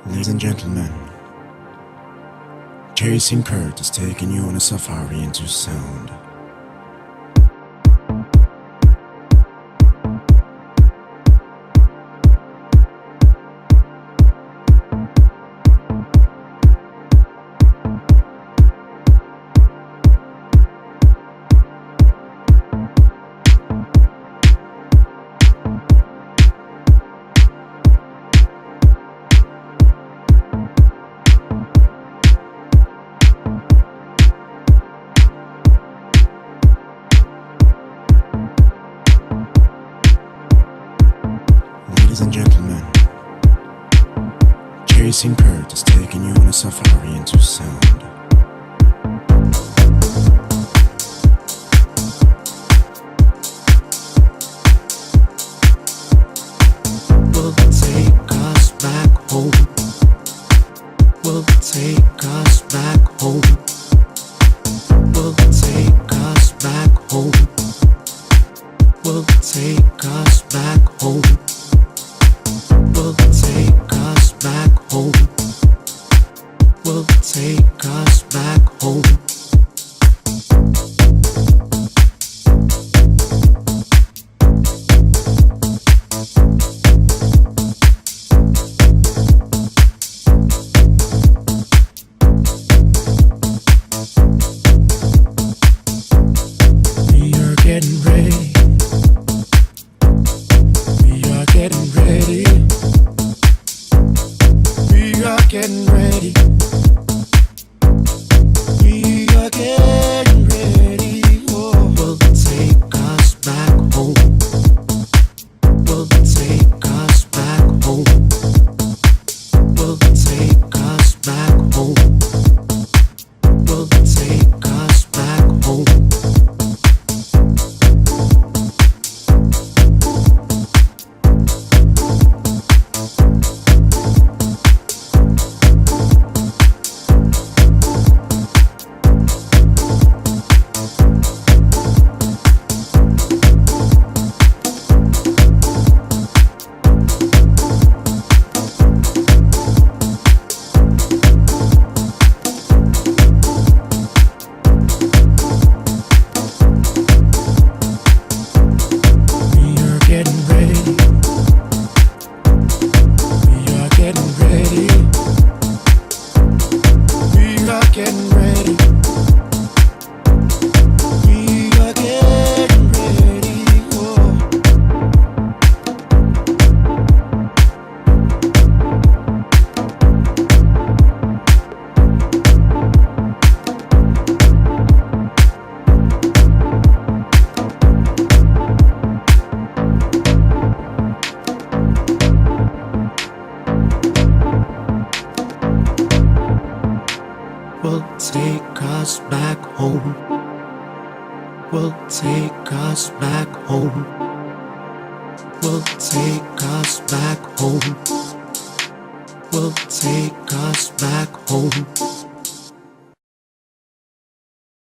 Ladies and gentlemen, Chasing Kurt is taking you on a safari into sound. Ladies and gentlemen, Chasing Kurt is taking you on a safari into sound. Will take us back home. Will take us back home. Will take us back home. Will take us back home. Will take us back home. Will take us back home. We are getting ready. We are getting ready. We are getting ready. We are getting ready. Oh. Will take us back home. Will take us back home. Will take us back home. Will take us back home. We are getting ready. We are getting ready. We are getting ready. We are getting ready. Oh. Will take us back home. Will take us back home. Will take us back home. Will take us back home.